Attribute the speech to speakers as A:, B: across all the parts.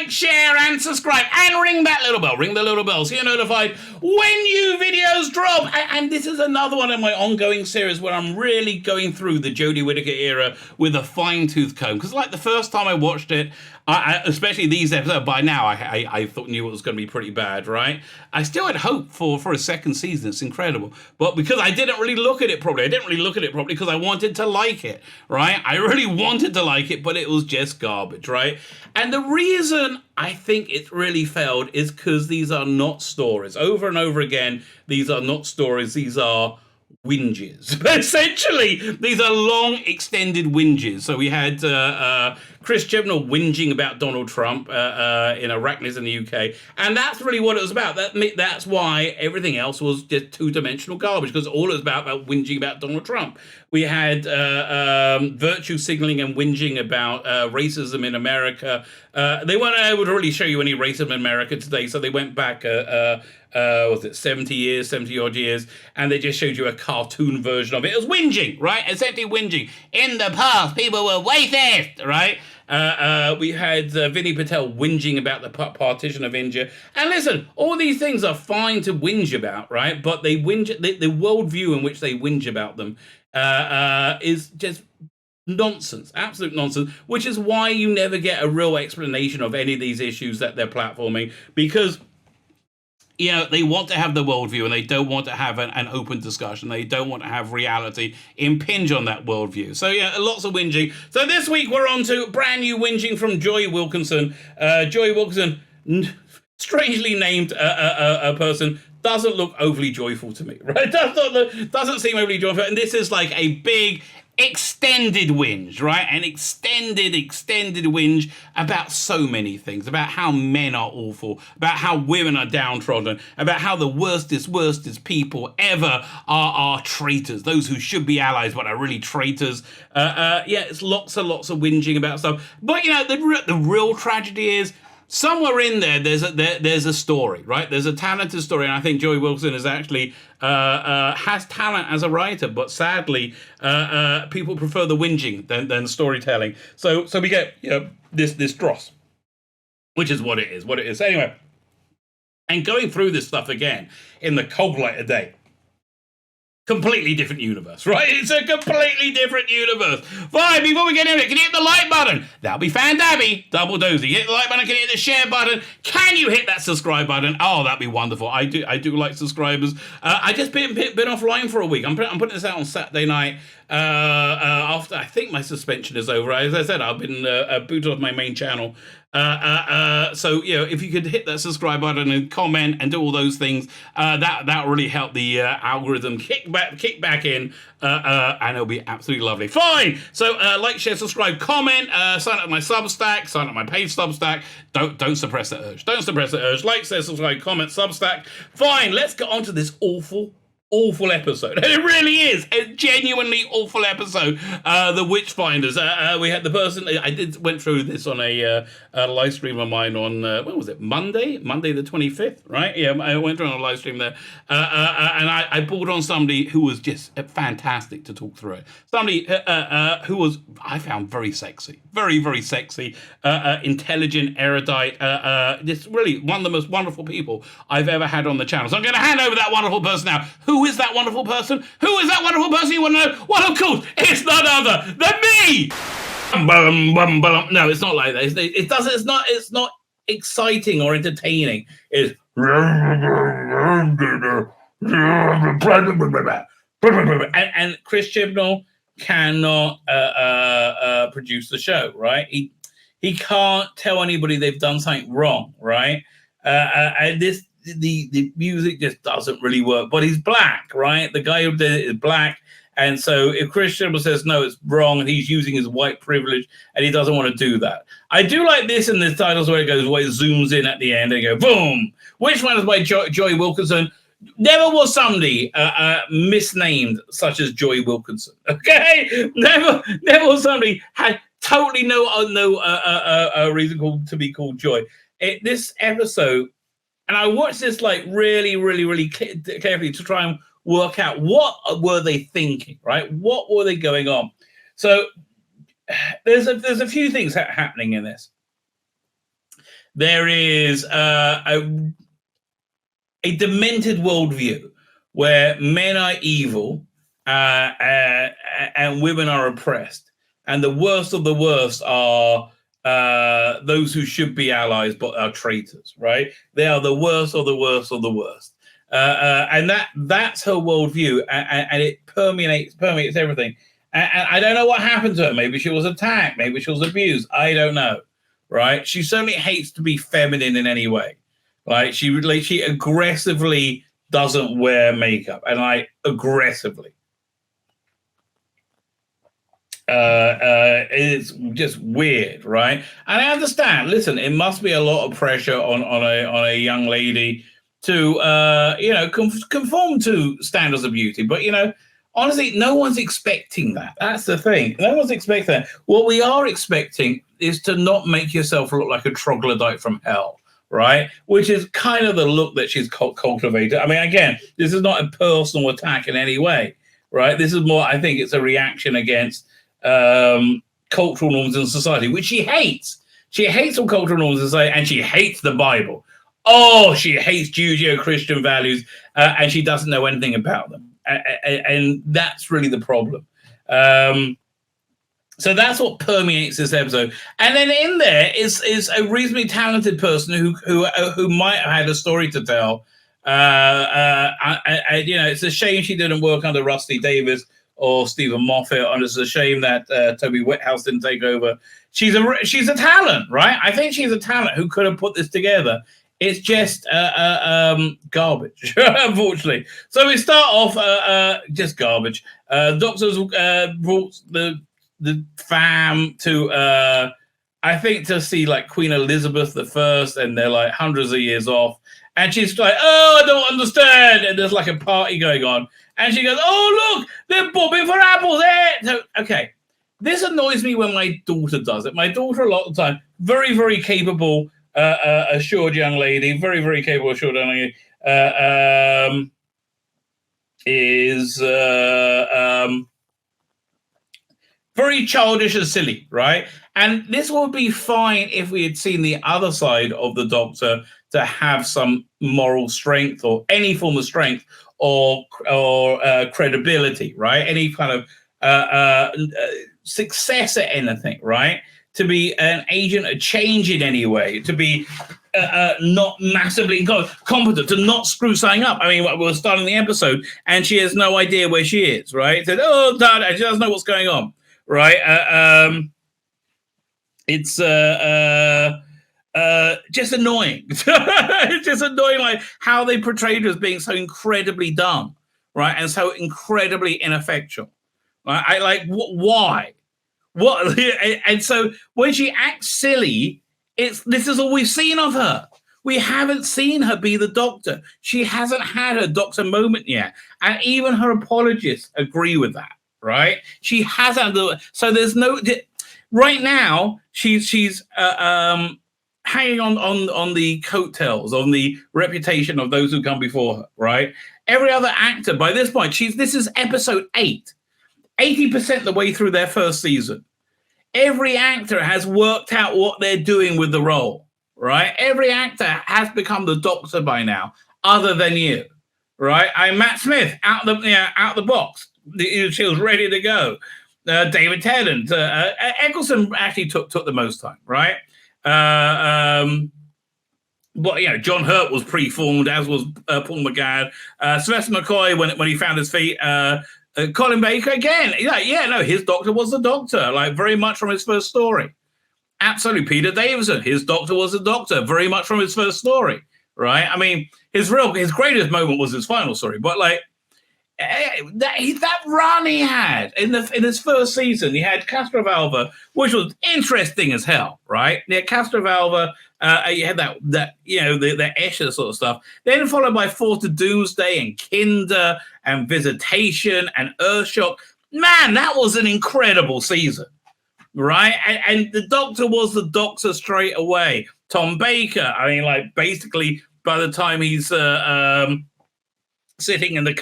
A: like, share, and subscribe, and ring that little bell. Ring the little bell so you're notified when new videos drop. And this is another one of my ongoing series where I'm really going through the Jodie Whittaker era with a fine-tooth comb. Because like the first time I watched it, especially these episodes, by now I knew it was going to be pretty bad, right? I still had hope for a second season. It's incredible. But because I didn't really look at it properly, because I wanted to like it, right? I really wanted to like it, but it was just garbage, right? And the reason I think it really failed is because these are not stories. Over and over again, these are not stories. These are whinges. Essentially, these are long, extended whinges. So we had Chris Chibnall whinging about Donald Trump in Arachnis in the UK, and that's really what it was about. That's why everything else was just two-dimensional garbage, because all it was about whinging about Donald Trump. We had virtue signaling and whinging about racism in America. They weren't able to really show you any racism in America today, so they went back was it 70 odd years, and they just showed you a cartoon version of it. It was whinging, right? Essentially whinging. In the past, people were racist, right? We had Vinny Patel whinging about the partition of India. And listen, all these things are fine to whinge about, right? But they whinge, the worldview in which they whinge about them is just nonsense, absolute nonsense, which is why you never get a real explanation of any of these issues that they're platforming, because they want to have the worldview and they don't want to have an open discussion. They don't want to have reality impinge on that worldview. So lots of whinging. So this week we're on to brand new whinging from Joy Wilkinson. Joy Wilkinson, strangely named a person, doesn't look overly joyful to me, right? Doesn't seem overly joyful. And this is like a big extended whinge, right? An extended whinge about so many things, about how men are awful, about how women are downtrodden, about how the worstest people ever are traitors, those who should be allies but are really traitors. It's lots and lots of whinging about stuff. But the real tragedy is, somewhere in there, there's a story, right? There's a talented story, and I think Joy Wilson is actually has talent as a writer, but sadly, people prefer the whinging than storytelling. So we get this dross, which is what it is. Anyway, and going through this stuff again in the cold light of day. Completely different universe, right? It's a completely different universe. Fine, before we get into it, can you hit the like button? That'll be fan-dabby. Double dozy. Hit the like button, can you hit the share button? Can you hit that subscribe button? Oh, that'd be wonderful. I do like subscribers. I just been offline for a week. I'm putting this out on Saturday night. After I think my suspension is over. As I said, I've been booted off my main channel. So if you could hit that subscribe button and comment and do all those things, that really help the algorithm kick back in, and it'll be absolutely lovely. Fine. So like, share, subscribe, comment, sign up to my Substack, sign up to my paid Substack. Don't suppress the urge. Don't suppress the urge. Like, share, subscribe, comment, Substack. Fine. Let's get on to this awful episode. And it really is a genuinely awful episode. The Witchfinders. We had the person. Went through this on a live stream of mine on when was it? Monday the 25th, right? Yeah, I went through on a live stream there, and I brought on somebody who was just fantastic to talk through it. Somebody who was, I found, very sexy, very sexy, intelligent, erudite. Just really one of the most wonderful people I've ever had on the channel. So I'm going to hand over that wonderful person now. Who is that wonderful person? Who is that wonderful person you want to know? Well, of course, it's none other than me! No, it's not like that. It's not exciting or entertaining. It's and Chris Chibnall cannot produce the show, right? He can't tell anybody they've done something wrong, right? And the music just doesn't really work. But he's black, right? The guy who did it is black. And so if Chris Chibnall says, no, it's wrong, and he's using his white privilege, and he doesn't want to do that. I do like this in the titles where it zooms in at the end and go, boom. Witchfinders by Joy Wilkinson. Never was somebody misnamed such as Joy Wilkinson, okay? Never was somebody had totally no reason to be called Joy. This episode, and I watched this like really carefully to try and work out what were they thinking, right? What were they going on? So there's a few things happening in this. There is a demented worldview where men are evil and women are oppressed. And the worst of the worst are those who should be allies but are traitors, right? They are the worst of the worst of the worst. And that's her worldview, and it permeates everything. And I don't know what happened to her. Maybe she was attacked. Maybe she was abused. I don't know, right? She certainly hates to be feminine in any way. Like she aggressively doesn't wear makeup, and like aggressively. It's just weird, right? And I understand. Listen, it must be a lot of pressure on a young lady to conform to standards of beauty. But honestly, no one's expecting that. That's the thing. No one's expecting that. What we are expecting is to not make yourself look like a troglodyte from hell, right? Which is kind of the look that she's cultivated. I mean, again, this is not a personal attack in any way, right? This is more, I think it's a reaction against cultural norms in society, which she hates. She hates all cultural norms in society, and she hates the Bible. Oh, she hates Judeo-Christian values, and she doesn't know anything about them. And that's really the problem. So that's what permeates this episode. And then in there is a reasonably talented person who might have had a story to tell. It's a shame she didn't work under Rusty Davis or Stephen Moffat, and it's a shame that Toby Whithouse didn't take over. She's a talent, right? I think she's a talent who could have put this together. It's just garbage, unfortunately. So we start off just garbage. Doctors brought the fam to, I think, to see like Queen Elizabeth I, and they're like hundreds of years off. And she's like, oh, I don't understand. And there's like a party going on. And she goes, oh, look, they're bobbing for apples. So, okay, this annoys me when my daughter does it. My daughter, a lot of the time, very, very capable, assured young lady, very, very capable, assured young lady, is very childish and silly, right? And this would be fine if we had seen the other side of the Doctor to have some moral strength or any form of strength or credibility, right? Any kind of success at anything, right? To be an agent of change in any way, to be not massively competent, to not screw something up. I mean, we're starting the episode and she has no idea where she is, right? Said, oh, Dad, she doesn't know what's going on, right? It's just annoying. It's just annoying, like how they portrayed her as being so incredibly dumb, right, and so incredibly ineffectual. Right? I like why, what, and so when she acts silly, this is all we've seen of her. We haven't seen her be the Doctor. She hasn't had her Doctor moment yet, and even her apologists agree with that. Right? She hasn't. So there's no. Right now, she's hanging on the coattails, on the reputation of those who come before her, right? Every other actor, by this point, this is episode 8, 80% the way through their first season. Every actor has worked out what they're doing with the role, right? Every actor has become the Doctor by now, other than you, right? Matt Smith, out the box. She was ready to go. David Tennant, Eccleston actually took the most time, right? But John Hurt was pre-formed, as was Paul McGann. Sylvester McCoy, when he found his feet. Colin Baker again. His Doctor was the Doctor, like very much from his first story. Absolutely, Peter Davison, his Doctor was the Doctor, very much from his first story, right? I mean, his greatest moment was his final story, but like. That run he had in his first season, he had Castrovalva, which was interesting as hell, right? Yeah, Castrovalva, you had that the Escher sort of stuff. Then followed by Fort of Doomsday and Kinder and Visitation and Earthshock. Man, that was an incredible season, right? And the Doctor was the Doctor straight away. Tom Baker, I mean, like basically by the time he's sitting in the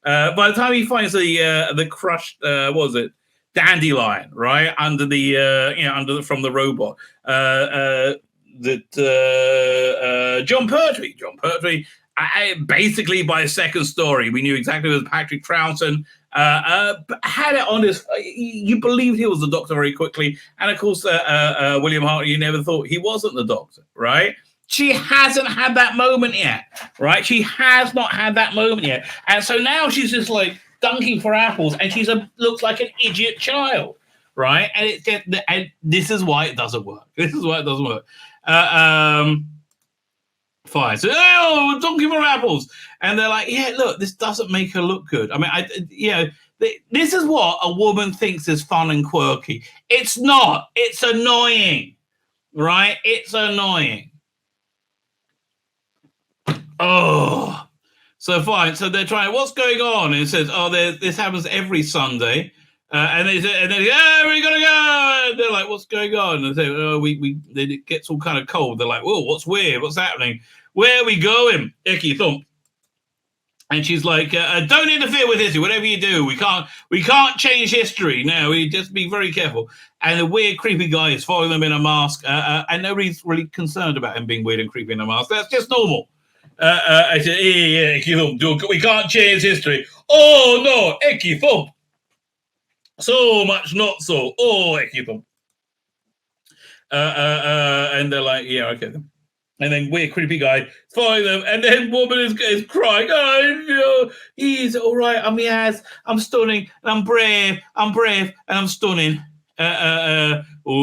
A: by the time he finds the crushed what was it, dandelion, right, under the from the robot. John Pertwee. Basically, by second story, we knew exactly it was Patrick Troughton. Had it on his. You believed he was the Doctor very quickly, and of course, William Hart. You never thought he wasn't the Doctor, right? She hasn't had that moment yet, right? She has not had that moment yet, and so now she's just like dunking for apples, and looks like an idiot child, right? And this is why it doesn't work. This is why it doesn't work. Fine. So, dunking for apples, and they're like, yeah, look, this doesn't make her look good. I mean, this is what a woman thinks is fun and quirky. It's not. It's annoying, right? It's annoying. Oh, so fine. So they're trying. What's going on? And it says, this happens every Sunday, and they we gotta go. And they're like, what's going on? And they say, it gets all kind of cold. They're like, whoa, what's weird? What's happening? Where are we going? Icky thump. And she's like, don't interfere with history. Whatever you do, we can't change history. No, we just be very careful. And the weird, creepy guy is following them in a mask, and nobody's really concerned about him being weird and creepy in a mask. That's just normal. I said, Icky thump. We can't change history. Oh no, Icky thump. So much not so. Oh, Icky thump. And they're like, yeah, okay then. And then weird, creepy guy following them, and then woman is crying. Oh, he's all right. I'm stunning, and I'm brave, and I'm stunning.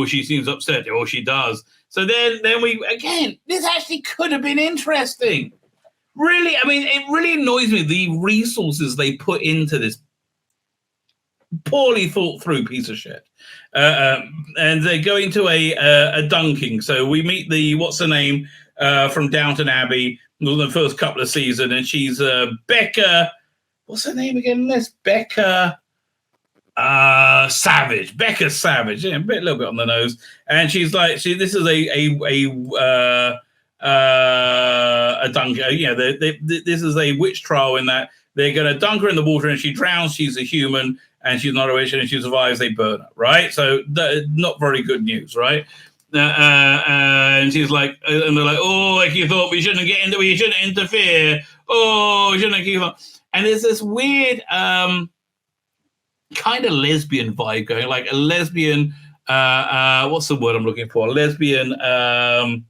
A: She seems upset. Oh, she does. So then this actually could have been interesting. Really, I mean, it really annoys me the resources they put into this poorly thought through piece of shit. And they go into a dunking. So we meet what's her name? From Downton Abbey, the first couple of seasons, and she's Becca. What's her name again? That's Becca Savage. Becca Savage, yeah, a little bit on the nose. And she's like, this is a dunk. This is a witch trial in that they're going to dunk her in the water, and she drowns. She's a human, and she's not a witch, and if she survives, they burn her. Right? So not very good news, right? And she's like, and they're like, like you thought we shouldn't interfere. Oh, we shouldn't keep on. And there's this weird kind of lesbian vibe going, like a lesbian. What's the word I'm looking for? A lesbian, an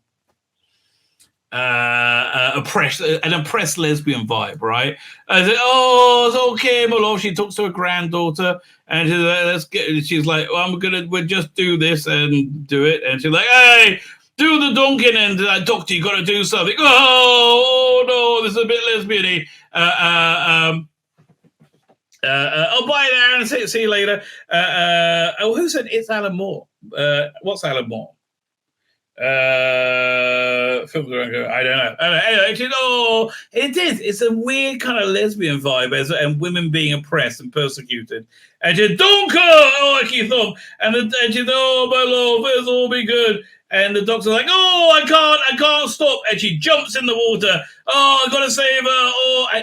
A: oppressed lesbian vibe, right? I said, it's okay, my love. She talks to her granddaughter, and she's like, she's like, we'll just do this and do it. And she's like, hey, do the dunking, and doctor, you got to do something. Oh no, this is a bit lesbian-y. Bye now, and see you later. Who said it's Alan Moore? What's Alan Moore? Films around. I don't know. Anyway, it is. It's a weird kind of lesbian vibe, and women being oppressed and persecuted. And she don't I keep thumb. And she my love, it'll all be good. And the doctor's like, I can't stop. And she jumps in the water. I gotta save her.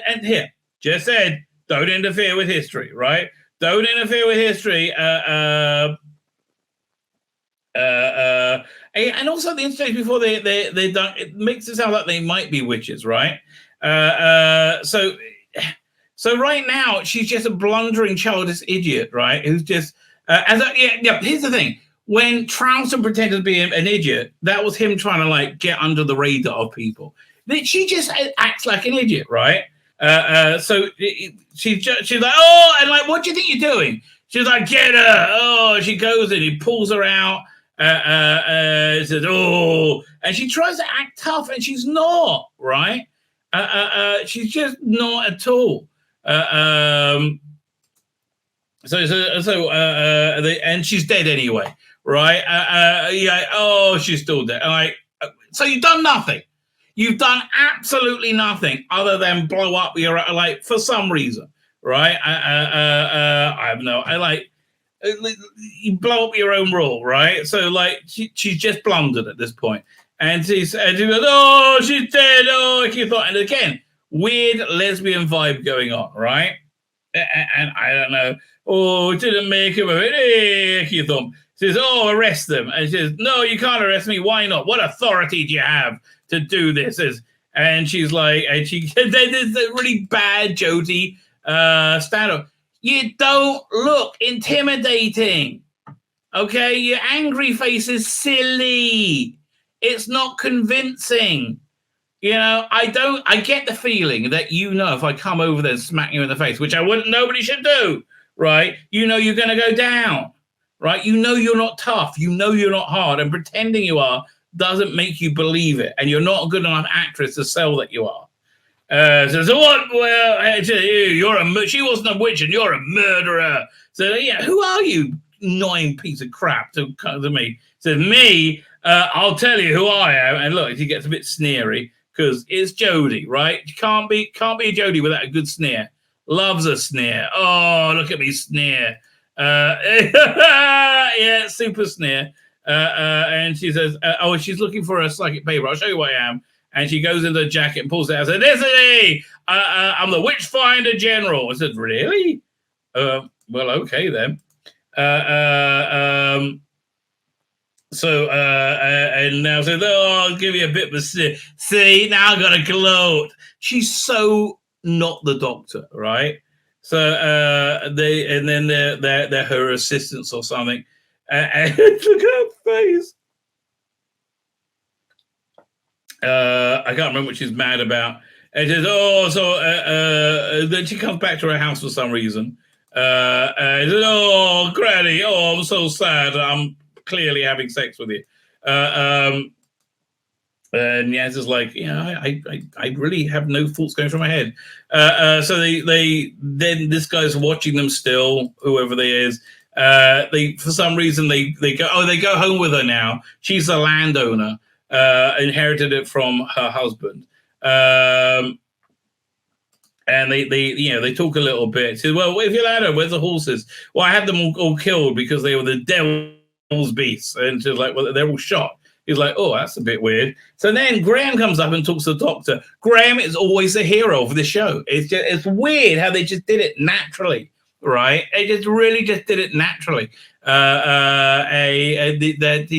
A: And here, just said, don't interfere with history, right? Don't interfere with history. And also the interesting before they don't, it makes it sound like they might be witches, right? So right now she's just a blundering childish idiot, right? Who's just here's the thing. When Troughton pretended to be an idiot, that was him trying to like get under the radar of people. She just acts like an idiot, right? So she's like, and like, what do you think you're doing? She's like, get her. She goes in, he pulls her out. Says, and she tries to act tough, and she's not, right? She's just not at all. And she's dead anyway, right? She's still dead. Like, so you've done nothing. You've done absolutely nothing other than blow up your, like, for some reason, right? I have no, you blow up your own rule, right? So, like, she's just blundered at this point. And she goes, she's dead. And again, weird lesbian vibe going on, right? And I don't know. Oh, it didn't make him a bit icky thump. Says, oh, arrest them. And she says, no, you can't arrest me. Why not? What authority do you have to do this? And she's like, and she there's a really bad Jodie stand-up. You don't look intimidating. Okay, your angry face is silly. It's not convincing. I get the feeling that if I come over there and smack you in the face, which nobody should do, right? You're going to go down, right? You're not tough. You're not hard. And pretending you are doesn't make you believe it. And you're not a good enough actress to sell that you are. So what? Well, she wasn't a witch and you're a murderer. So, yeah, who are you, annoying piece of crap, to come to me? So me, I'll tell you who I am. And look, he gets a bit sneery. Because it's Jodie, right? You can't be a Jodie without a good sneer. Loves a sneer. Oh, look at me sneer. Yeah, super sneer. And she says, she's looking for a psychic paper. I'll show you what I am. And she goes into the jacket and pulls it out and says, this is me. I'm the Witchfinder General. I said, really? Well, okay then. So, and now says, I'll give you a bit of a see, now I got a gloat. She's so not the Doctor, right? So, then they're her assistants or something. And look at her face. I can't remember what she's mad about. And she says, then she comes back to her house for some reason. And she says, Granny, I'm so sad. I'm clearly having sex with you. And Yaz is like, I really have no thoughts going through my head. So then this guy's watching them still, whoever they is. For some reason they go home with her now. She's a landowner, inherited it from her husband. And they talk a little bit. She says, well, if you're landowner, where's the horses? Well, I had them all killed because they were the devil's beasts. And she's like, well, they're all shot. He's like, oh, that's a bit weird. So then Graham comes up and talks to the Doctor. Graham is always the hero of the show. It's weird how they just did it naturally, right? They just really just did it naturally. He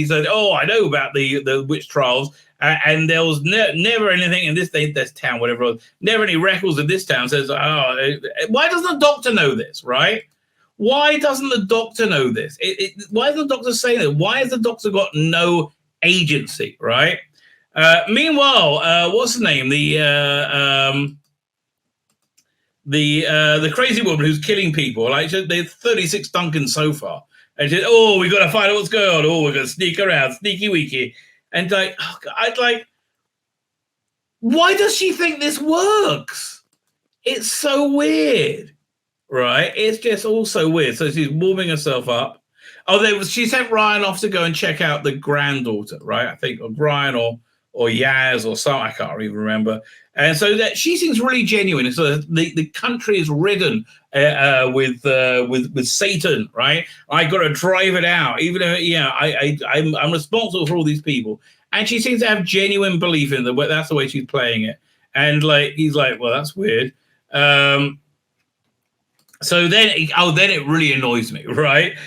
A: said, I know about the witch trials, and there was never anything in this town, whatever it was, never any records of this town. Says, why doesn't the Doctor know this, right? Why doesn't the Doctor know this? Why is the Doctor saying that? Why has the Doctor got no agency, right? Meanwhile, what's the name? The crazy woman who's killing people. Like, there's 36 Duncans so far, and she said, we got to find out what's going on. We're going to sneak around, sneaky weaky, and why does she think this works? It's so weird, right? It's just all so weird. So she's warming herself up. She sent Ryan off to go and check out the granddaughter, right? I think, or Ryan or Yaz or something. I can't even remember. And so that she seems really genuine. So the country is ridden with Satan, right? I got to drive it out, even though I'm responsible for all these people. And she seems to have genuine belief in that's the way she's playing it. And he's like, well, that's weird. So then it really annoys me, right?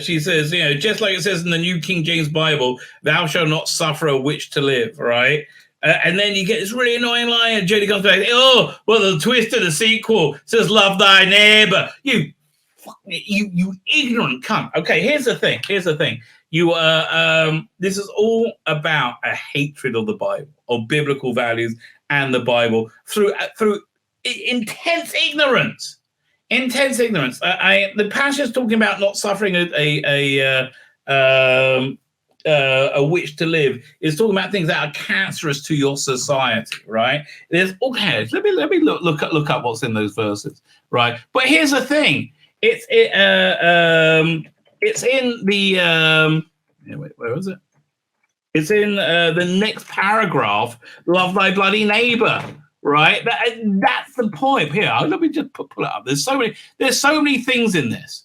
A: She says, just like it says in the New King James Bible, thou shalt not suffer a witch to live, right? And then you get this really annoying line, and Jodie comes back, the twist of the sequel says, love thy neighbor. You ignorant cunt. Okay, here's the thing. This is all about a hatred of the Bible, of biblical values and the Bible through intense ignorance. The passage is talking about not suffering a witch to live. It's talking about things that are cancerous to your society, right? There's okay. Let me look up what's in those verses, right? But here's the thing. It's in the where was it? It's in the next paragraph. Love thy bloody neighbor. Right, that's the point. Here, let me just pull it up. There's so many things in this.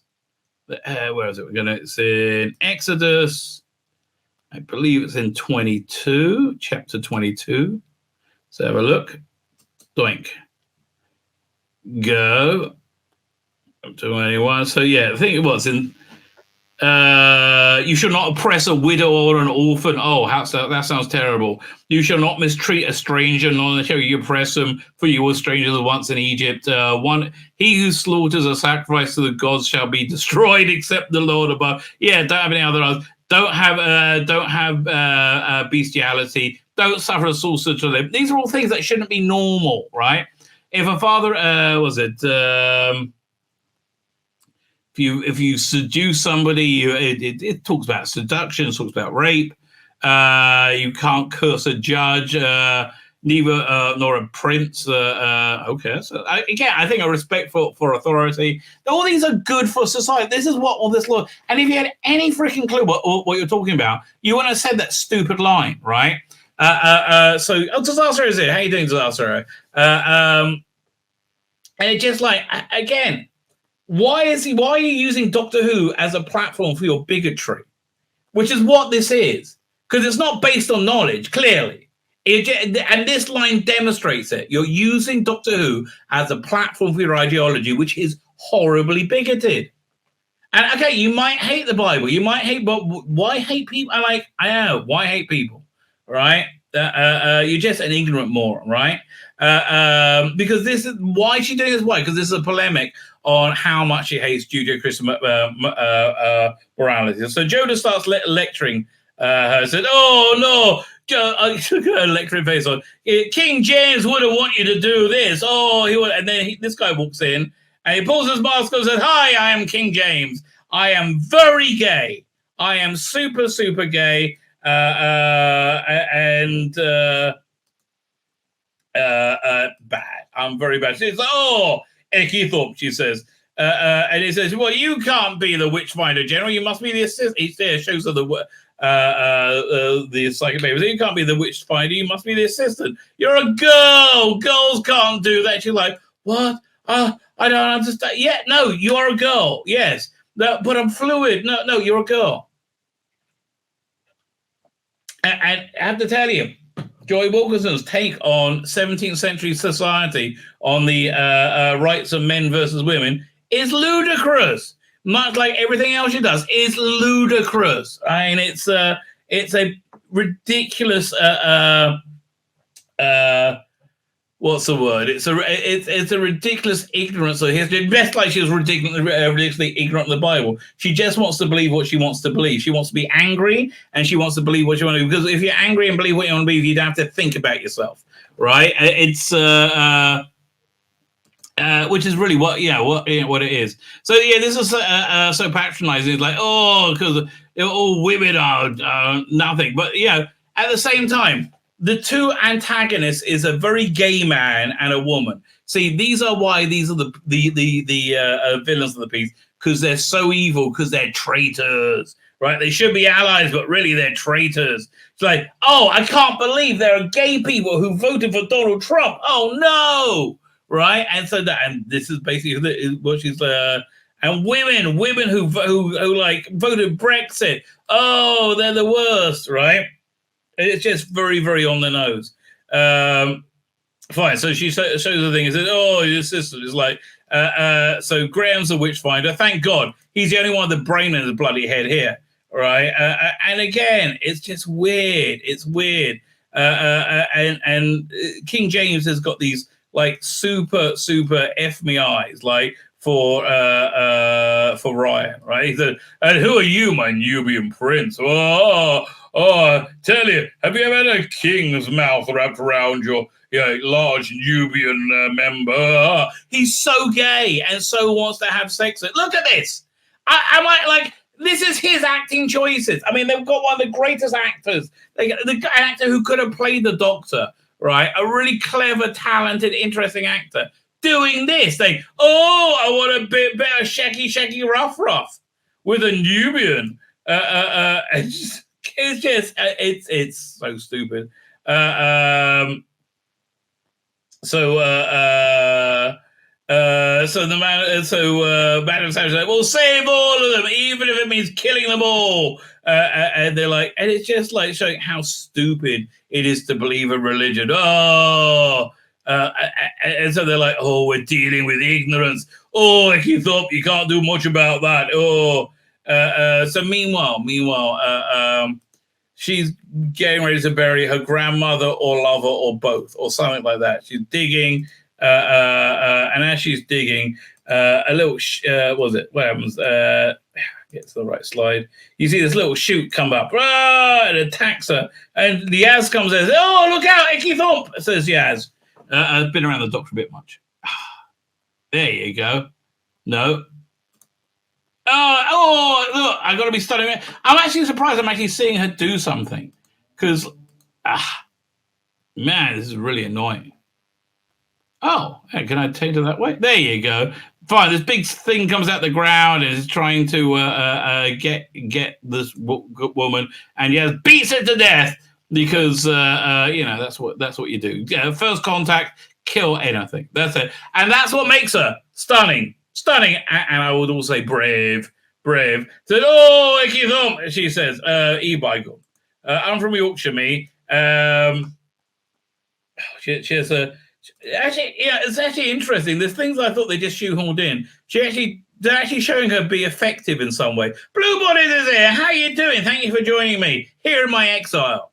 A: Where is it? It's in Exodus. I believe it's in 22, chapter 22. So have a look. Doink. go to anyone. So yeah, I think it was in. You shall not oppress a widow or an orphan. Oh, that sounds terrible. You shall not mistreat a stranger, nor shall you oppress them, for you were strangers once in Egypt. He who slaughters a sacrifice to the gods shall be destroyed, except the Lord above. Yeah, don't have any other others. Don't have bestiality. Don't suffer a sorcerer to live. These are all things that shouldn't be normal, right? If a father, if you seduce somebody, it talks about seduction, it talks about rape. You can't curse a judge, neither nor a prince. Okay, so again, I think a respect for authority. All these are good for society. This is what all this law. And if you had any freaking clue what you're talking about, you wouldn't have said that stupid line, right? Disaster is it? How you doing, Disaster? And it's just like again. Why are you using Doctor Who as a platform for your bigotry? Which is what this is. Because it's not based on knowledge, clearly. And this line demonstrates it. You're using Doctor Who as a platform for your ideology, which is horribly bigoted. And okay, you might hate the Bible. You might hate, but why hate people? I know, why hate people? Right? You're just an ignorant moron, right? Because this is why is she doing this? Why? Because this is a polemic on how much she hates Judeo-Christian morality. So Joda starts lecturing her. Said, "Oh no, I took her lecturing face on. King James wouldn't want you to do this. Oh, he would." And then this guy walks in and he pulls his mask and says, "Hi, I am King James. I am very gay. I am super gay." Bad. I'm very bad. She's like, "Oh, Ekithorpe," she says. And he says, "Well, you can't be the Witchfinder General. You must be the assistant." He shows her the psychic baby. You can't be the Witchfinder. You must be the assistant. You're a girl. Girls can't do that. She's like, "What? I don't understand." Yeah, no, you're a girl. Yes, no, but I'm fluid. No, you're a girl. And I have to tell you, Joy Wilkinson's take on 17th century society on the rights of men versus women is ludicrous. Much like everything else she does is ludicrous. I mean, it's a ridiculous. What's the word? It's a ridiculous ignorance of history. Best like she was ridiculously ignorant of the Bible. She just wants to believe what she wants to believe. She wants to be angry and she wants to believe what she wants to believe. Because if you're angry and believe what you want to believe, you don't have to think about yourself, right? It's which is really what it is. So yeah, this is so patronizing. It's like, oh, because all women are nothing. But at the same time, the two antagonists is a very gay man and a woman. See, these are the villains of the piece, because they're so evil, because they're traitors, right? They should be allies, but really they're traitors. It's like, oh, I can't believe there are gay people who voted for Donald Trump. Oh no, right? And so and this is basically what she's and women who like voted Brexit. Oh, they're the worst, right? It's just very, very on the nose. Fine. So she shows the thing and says, "Oh, your sister is like." So Graham's a witchfinder. Thank God, he's the only one with the brain in his bloody head here, right? And again, it's just weird. It's weird. And King James has got these like super F me eyes, like for Ryan, right? He said, "And who are you, my Nubian prince? Oh, tell you, have you ever had a king's mouth wrapped around your large Nubian member?" He's so gay and so wants to have sex. Look at this. This is his acting choices. I mean, they've got one of the greatest actors. The actor who could have played the Doctor, right? A really clever, talented, interesting actor doing this. I want a bit better shaky rough with a Nubian. It's so stupid. Madam Savage is like, "We'll save all of them, even if it means killing them all." And they're like, and it's just like showing how stupid it is to believe in religion. Oh, And so they're like, oh, we're dealing with ignorance. Oh, Ichthop, you can't do much about that. Oh, so meanwhile, she's getting ready to bury her grandmother or lover or both or something like that. She's digging, and as she's digging, a little, what was it? What happens? Get to the right slide. You see this little shoot come up, and attacks her. And Yaz comes in and says, oh, look out, Ichthop, says Yaz. I've been around the doctor a bit much. There you go. No. Oh, look, I've got to be studying. I'm actually surprised I'm actually seeing her do something. Because, man, this is really annoying. Oh, can I take her that way? There you go. Fine, this big thing comes out the ground and is trying to get this woman, and beats her to death because that's what you do. First contact, kill anything. That's it, and that's what makes her stunning, and I would also say brave. Said, oh, Ichthop, she says, e-bygone. I'm from Yorkshire, me. She has a. Actually, yeah, it's actually interesting. There's things I thought they just shoehorned in. They're actually showing her be effective in some way. Blue Bodies is here. How you doing? Thank you for joining me here in my exile.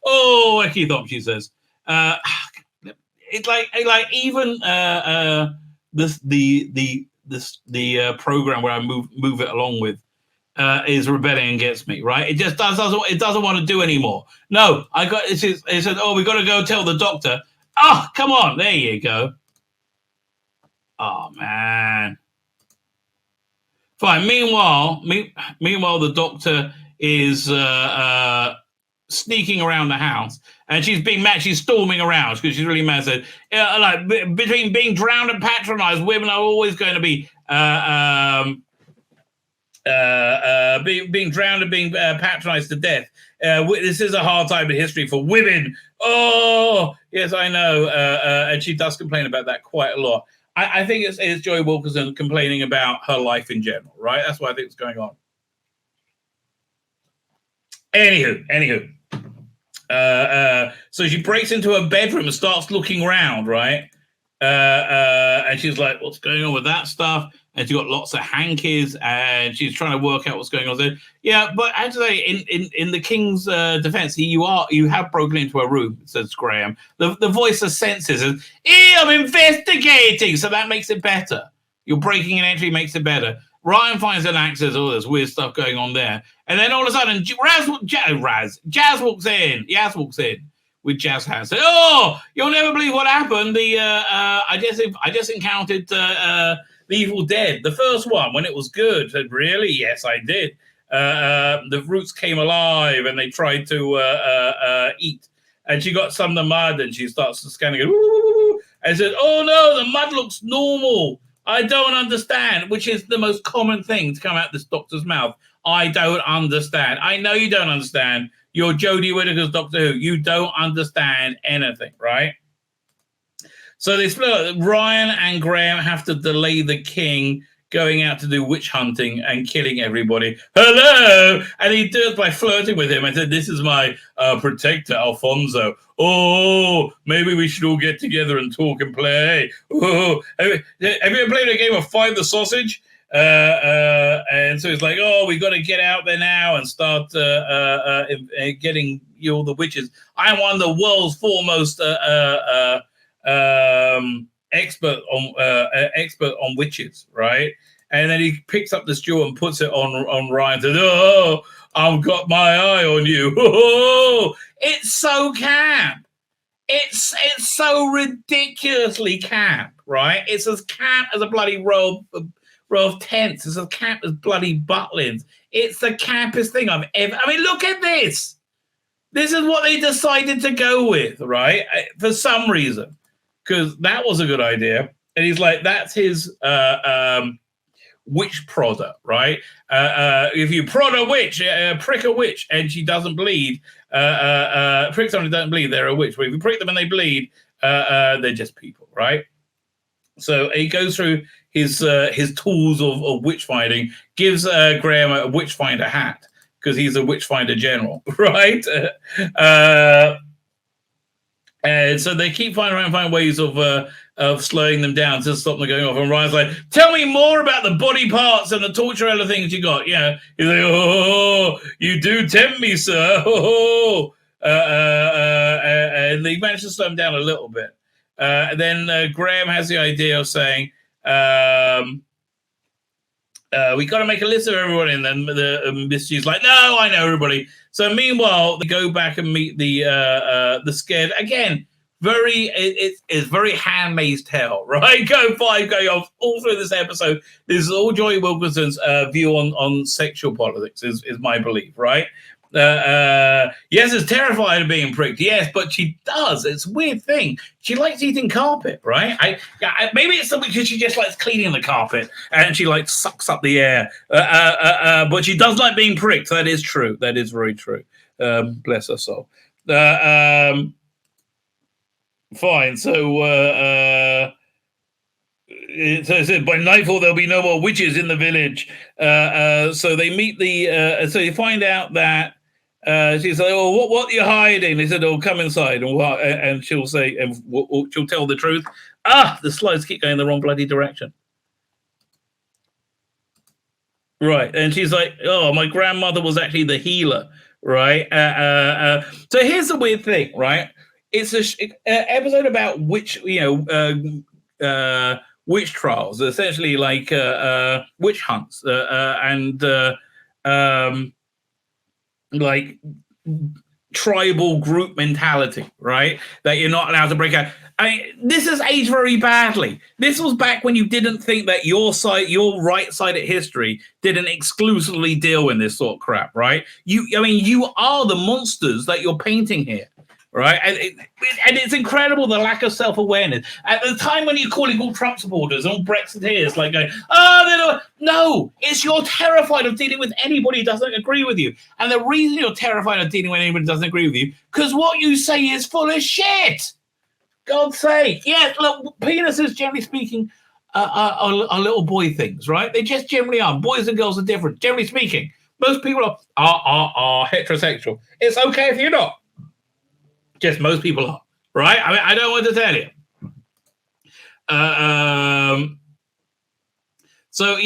A: Oh, Ichthop, she says. It's like even the program where I move it along with. Is rebellion gets me, right? It just doesn't want to do anymore. No, it said, oh, we got to go tell the doctor. Oh, come on, there you go. Oh man. Fine. Meanwhile, the doctor is sneaking around the house, and she's being mad. She's storming around because she's really mad. Said, like between being drowned and patronized, women are always going to be. Being drowned and being patronized to death. This is a hard time in history for women. Oh, yes, I know. And she does complain about that quite a lot. I think it's Joy Wilkerson complaining about her life in general, right? That's what I think is going on. Anywho. So she breaks into her bedroom and starts looking around, right? And she's like, what's going on with that stuff? And she's got lots of hankies, and she's trying to work out what's going on there. Yeah, but actually, in the king's defense, you have broken into a room, says Graham. The voice of senses says, I'm investigating, so that makes it better. You're breaking an entry makes it better. Ryan finds an axe, says, oh, there's weird stuff going on there. And then all of a sudden, Jazz walks in. Yaz walks in with jazz hands. Said, oh, you'll never believe what happened. I just encountered The Evil Dead, the first one, when it was good. Said, really? Yes, I did. The roots came alive and they tried to eat. And she got some of the mud and she starts scanning it. And said, oh no, the mud looks normal. I don't understand, which is the most common thing to come out this doctor's mouth. I don't understand. I know you don't understand. You're Jodie Whittaker's Doctor Who. You don't understand anything, right? So they split up. Ryan and Graham have to delay the king going out to do witch hunting and killing everybody. Hello! And he did it by flirting with him and said, this is my protector, Alfonso. Oh, maybe we should all get together and talk and play. Oh, have you ever played a game of Find the Sausage? And so it's like, oh, we got to get out there now and start getting all the witches. I'm one of the world's foremost expert on witches, right? And then he picks up this jewel and puts it on Ryan. Says, oh, I've got my eye on you. Oh, it's so camp. It's so ridiculously camp, right? It's as camp as a bloody row of tents. It's as camp as bloody Butlins. It's the campest thing I've ever. I mean, look at this. This is what they decided to go with, right? For some reason, because that was a good idea. And he's like, that's his witch product, right? If you prod a witch, prick a witch, and she doesn't bleed, prick someone who doesn't bleed, they're a witch. But if you prick them and they bleed, they're just people, right? So he goes through his tools of witch finding, gives Graham a witchfinder hat because he's a witchfinder general, right? And so they keep finding ways of slowing them down to stop them going off. And Ryan's like, tell me more about the body parts and the torture other things you got. Yeah. He's like, oh, you do tempt me, sir. Oh. And they managed to slow him down a little bit. And then Graham has the idea of saying, we got to make a list of everyone. And then the Misty's like, no, I know everybody. So meanwhile, they go back and meet the scared again. It's very Handmaid's Tale, right? Go off all through this episode. This is all Joy Wilkinson's view on sexual politics, is my belief, right? Yes, is terrified of being pricked. Yes, but she does. It's a weird thing. She likes eating carpet, right? Maybe it's something because she just likes cleaning the carpet and she like sucks up the air. But she does like being pricked. That is true. That is very true. Bless her soul. Fine. So by nightfall there'll be no more witches in the village. So they meet so you find out that she's like, oh, what are you hiding? They said, oh, come inside. And she'll say, and she'll tell the truth. The slides keep going the wrong bloody direction. Right. And she's like, oh, my grandmother was actually the healer. Right. So here's the weird thing, right? It's an episode about witch trials, essentially like witch hunts and like tribal group mentality, right? That you're not allowed to break out. I mean, this has aged very badly. This was back when you didn't think that your right side of history didn't exclusively deal in this sort of crap, right? You are the monsters that you're painting here. Right, and it's incredible the lack of self-awareness at the time when you're calling all Trump supporters, all Brexiteers, like going, no, it's you're terrified of dealing with anybody who doesn't agree with you, and the reason you're terrified of dealing with anybody who doesn't agree with you, because what you say is full of shit. God's sake, yeah. Look, penises, generally speaking, are little boy things, right? They just generally are. Boys and girls are different, generally speaking. Most people are heterosexual. It's okay if you're not. Just most people are, right? I mean, I don't want to tell you. So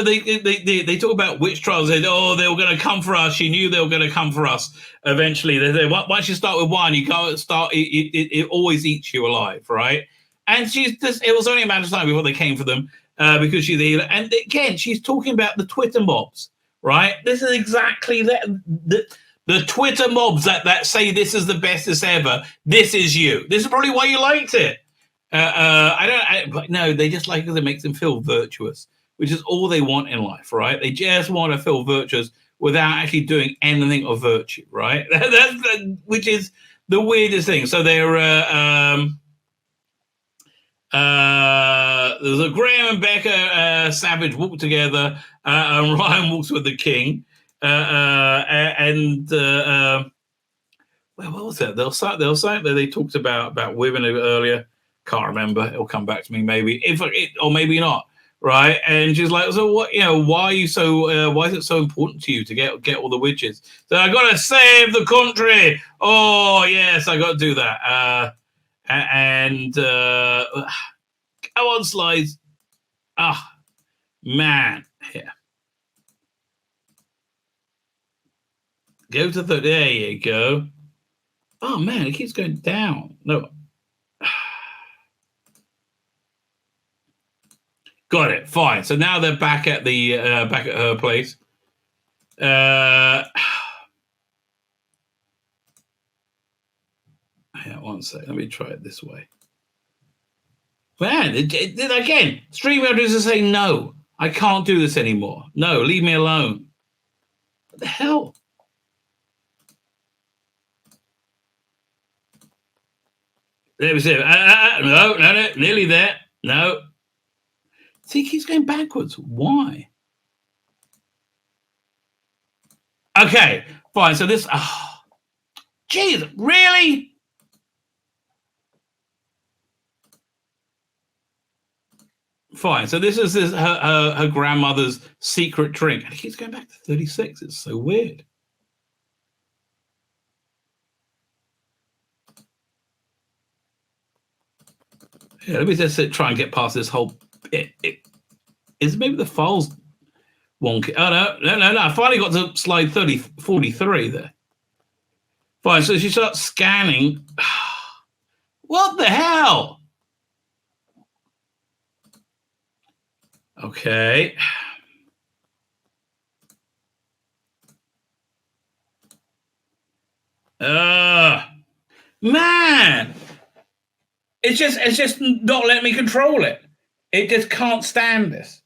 A: they talk about witch trials. They were going to come for us. She knew they were going to come for us eventually. They once you start with one, you can't start. It always eats you alive, right? And it was only a matter of time before they came for them because she's the healer. And again, she's talking about the Twitter mobs, right? This is exactly that. The Twitter mobs that say this is the bestest ever. This is you. This is probably why you liked it. But no, they just like it because it makes them feel virtuous, which is all they want in life, right? They just want to feel virtuous without actually doing anything of virtue, right? Which is the weirdest thing. So they're there's a Graham and Becca Savage walk together, and Ryan walks with the king. What was that? They'll say that they talked about women earlier. Can't remember. It'll come back to me maybe, or maybe not. Right? And she's like, so what? Why are you so? Why is it so important to you to get all the witches? So I got to save the country. Oh yes, I got to do that. Come on, slides. Man, yeah. Go to there you go. Oh man, it keeps going down. No. Got it. Fine. So now they're back at her place. Yeah, one sec. Let me try it this way. Man, again, StreamYard is saying no. I can't do this anymore. No, leave me alone. What the hell? There we see. No, nearly there. No. See, he keeps going backwards. Why? Okay, fine. So this. Jeez, really? Fine. So this is her grandmother's secret drink, and he keeps going back to 36. It's so weird. Yeah, let me just try and get past this whole. Is maybe the files wonky? Oh no! I finally got to slide 43 there. Fine. So she starts scanning. What the hell? Okay. Man, it's just not letting me control it. It just can't stand this.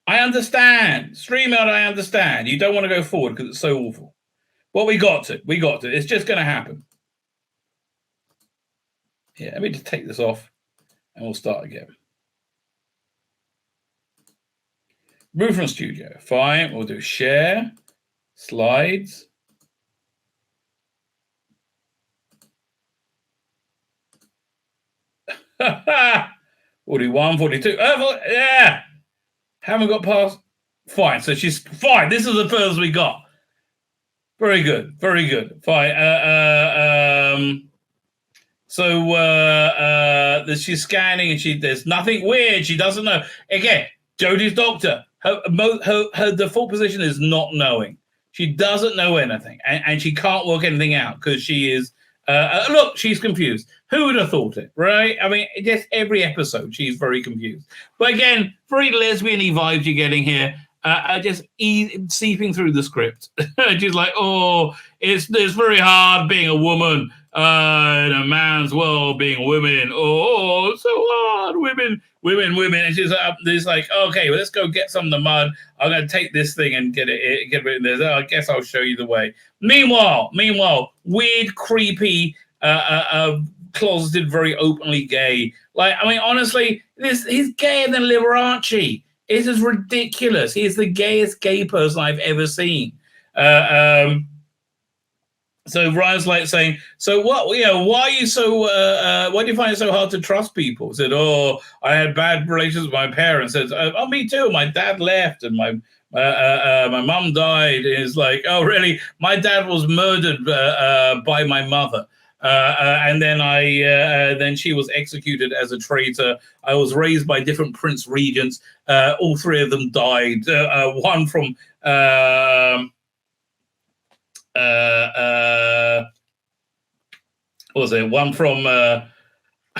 A: I understand. StreamYard, I understand. You don't want to go forward because it's so awful. But we got to. It's just going to happen. Yeah, let me just take this off and we'll start again. Move from studio. Fine. We'll do share, slides. We'll do 1, 42. Yeah. Haven't got past. Fine. So she's fine. This is the furthest we got. Very good. Fine. So she's scanning and there's nothing weird. She doesn't know. Again, Jodie's doctor. Her default position is not knowing. She doesn't know anything, and she can't work anything out because she is. Look, she's confused. Who would have thought it, right? I mean, just every episode, she's very confused. But again, very lesbian-y vibes you're getting here. Just seeping through the script. She's like, oh, it's very hard being a woman in a man's world, being women. Oh, so hard, women. And she's like, okay, well, let's go get some of the mud. I'm going to take this thing and get it in there. I guess I'll show you the way. Meanwhile, weird, creepy, closeted, very openly gay. Like, I mean, honestly, he's gayer than Liberace. It is ridiculous. He is the gayest gay person I've ever seen. So Ryan's like saying, so what, why are you so, why do you find it so hard to trust people? He said, oh, I had bad relations with my parents. Said, oh, me too. My dad left and my mum died. It's like, oh, really? My dad was murdered by my mother. And then then she was executed as a traitor. I was raised by different prince regents. All three of them died. One from what was it? One from I